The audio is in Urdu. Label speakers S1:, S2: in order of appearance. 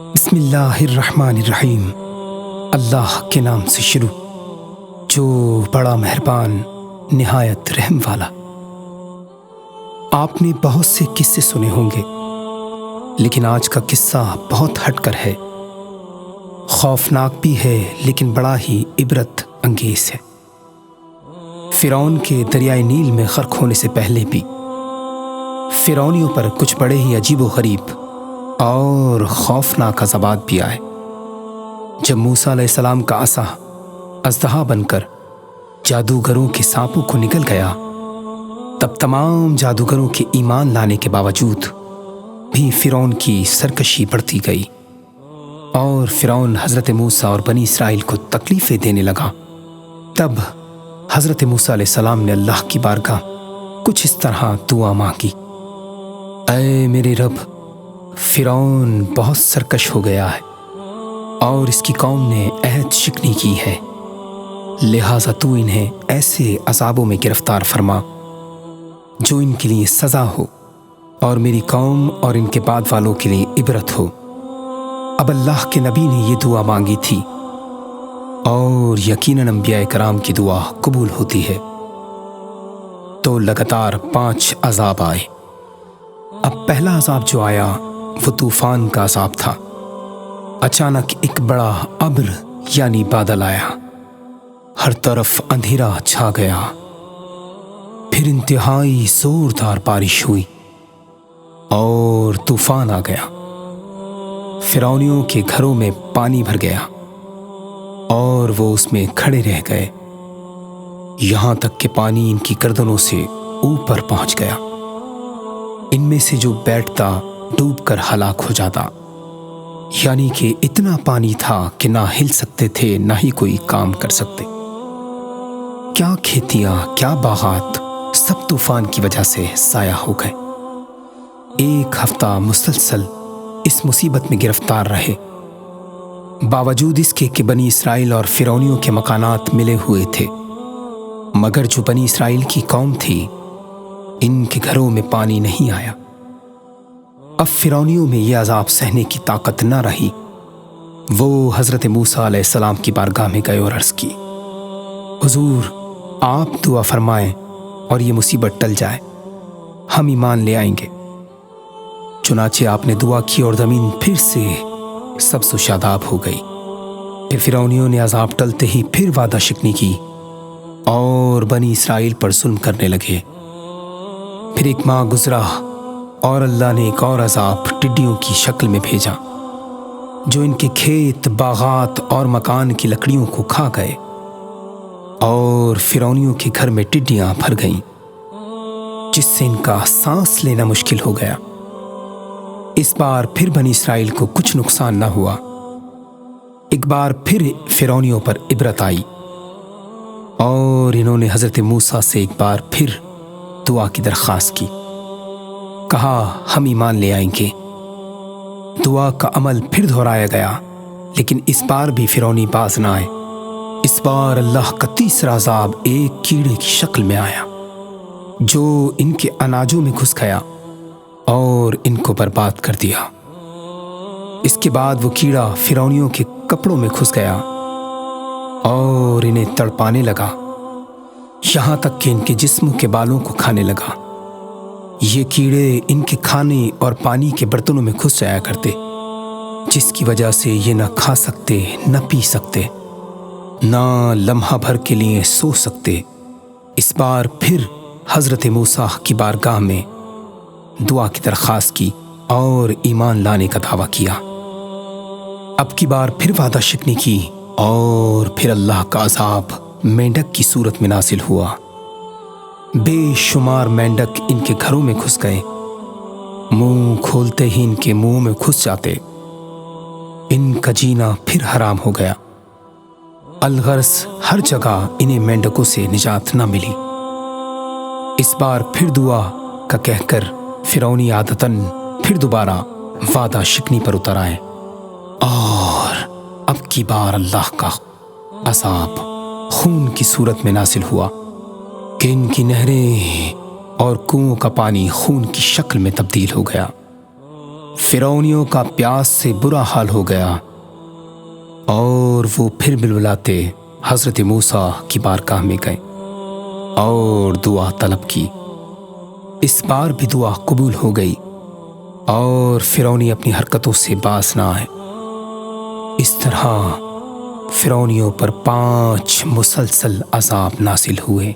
S1: بسم اللہ الرحمن الرحیم۔ اللہ کے نام سے شروع جو بڑا مہربان نہایت رحم والا۔ آپ نے بہت سے قصے سنے ہوں گے، لیکن آج کا قصہ بہت ہٹ کر ہے، خوفناک بھی ہے لیکن بڑا ہی عبرت انگیز ہے۔ فرعون کے دریائے نیل میں غرق ہونے سے پہلے بھی فرعونیوں پر کچھ بڑے ہی عجیب و غریب اور خوفناک عذابات بھی آئے۔ جب موسیٰ علیہ السلام کا عصا اژدہا بن کر جادوگروں کے سانپوں کو نگل گیا، تب تمام جادوگروں کے ایمان لانے کے باوجود بھی فرعون کی سرکشی بڑھتی گئی، اور فرعون حضرت موسیٰ اور بنی اسرائیل کو تکلیفیں دینے لگا۔ تب حضرت موسیٰ علیہ السلام نے اللہ کی بارگاہ کچھ اس طرح دعا مانگی: اے میرے رب، فرعون بہت سرکش ہو گیا ہے اور اس کی قوم نے عہد شکنی کی ہے، لہٰذا تو انہیں ایسے عذابوں میں گرفتار فرما جو ان کے لیے سزا ہو اور میری قوم اور ان کے بعد والوں کے لیے عبرت ہو۔ اب اللہ کے نبی نے یہ دعا مانگی تھی، اور یقیناً انبیاء کرام کی دعا قبول ہوتی ہے۔ تو لگاتار 5 عذاب آئے۔ اب پہلا عذاب جو آیا وہ طوفان کا عذاب تھا۔ اچانک ایک بڑا ابر یعنی بادل آیا، ہر طرف اندھیرا چھا گیا، پھر انتہائی زوردار بارش ہوئی اور طوفان آ گیا۔ فرعونیوں کے گھروں میں پانی بھر گیا اور وہ اس میں کھڑے رہ گئے، یہاں تک کہ پانی ان کی گردنوں سے اوپر پہنچ گیا۔ ان میں سے جو بیٹھتا ڈوب کر ہلاک ہو جاتا، یعنی کہ اتنا پانی تھا کہ نہ ہل سکتے تھے نہ ہی کوئی کام کر سکتے۔ کیا کھیتیاں، کیا باغات، سب طوفان کی وجہ سے ضائع ہو گئے۔ 1 ہفتہ مسلسل اس مصیبت میں گرفتار رہے، باوجود اس کے کہ بنی اسرائیل اور فرعونیوں کے مکانات ملے ہوئے تھے، مگر جو بنی اسرائیل کی قوم تھی ان کے گھروں میں پانی نہیں آیا۔ اب فرعونیوں میں یہ عذاب سہنے کی طاقت نہ رہی، وہ حضرت موسیٰ علیہ السلام کی بارگاہ میں گئے اور عرض کی: حضور، آپ دعا فرمائیں اور یہ مصیبت ٹل جائے، ہم ایمان لے آئیں گے۔ چنانچہ آپ نے دعا کی اور زمین پھر سے سبز و شاداب ہو گئی۔ پھر فرعونیوں نے عذاب ٹلتے ہی پھر وعدہ شکنی کی اور بنی اسرائیل پر ظلم کرنے لگے۔ پھر 1 ماہ گزرا اور اللہ نے ایک اور عذاب ٹڈیوں کی شکل میں بھیجا، جو ان کے کھیت، باغات اور مکان کی لکڑیوں کو کھا گئے، اور فرعونیوں کے گھر میں ٹڈیاں بھر گئیں، جس سے ان کا سانس لینا مشکل ہو گیا۔ اس بار پھر بنی اسرائیل کو کچھ نقصان نہ ہوا۔ ایک بار پھر فرعونیوں پر عبرت آئی، اور انہوں نے حضرت موسیٰ سے ایک بار پھر دعا کی درخواست کی، کہا ہم ایمان لے آئیں گے۔ دعا کا عمل پھر دہرایا گیا، لیکن اس بار بھی فرعونی باز نہ آئے۔ اس بار اللہ کا تیسرا عذاب ایک کیڑے کی شکل میں آیا، جو ان کے اناجوں میں گھس گیا اور ان کو برباد کر دیا۔ اس کے بعد وہ کیڑا فرعونیوں کے کپڑوں میں گھس گیا اور انہیں تڑپانے لگا، یہاں تک کہ ان کے جسموں کے بالوں کو کھانے لگا۔ یہ کیڑے ان کے کھانے اور پانی کے برتنوں میں گھس جایا کرتے، جس کی وجہ سے یہ نہ کھا سکتے، نہ پی سکتے، نہ لمحہ بھر کے لیے سو سکتے۔ اس بار پھر حضرت موسیٰ کی بارگاہ میں دعا کی درخواست کی اور ایمان لانے کا دعویٰ کیا۔ اب کی بار پھر وعدہ شکنی کی، اور پھر اللہ کا عذاب مینڈک کی صورت میں نازل ہوا۔ بے شمار مینڈک ان کے گھروں میں گھس گئے، منہ کھولتے ہی ان کے منہ میں گھس جاتے۔ ان کا جینا پھر حرام ہو گیا، الغرض ہر جگہ انہیں مینڈکوں سے نجات نہ ملی۔ اس بار پھر دعا کا کہہ کر فرعونی عادتاً پھر دوبارہ وعدہ شکنی پر اتر آئے، اور اب کی بار اللہ کا عذاب خون کی صورت میں نازل ہوا کہ ان کی نہریں اور کنووں کا پانی خون کی شکل میں تبدیل ہو گیا۔ فرعونیوں کا پیاس سے برا حال ہو گیا اور وہ پھر بلبلاتے حضرت موسیٰ کی بارگاہ میں گئے اور دعا طلب کی۔ اس بار بھی دعا قبول ہو گئی اور فرعونی اپنی حرکتوں سے باز نہ آئے۔ اس طرح فرعونیوں پر 5 مسلسل عذاب نازل ہوئے۔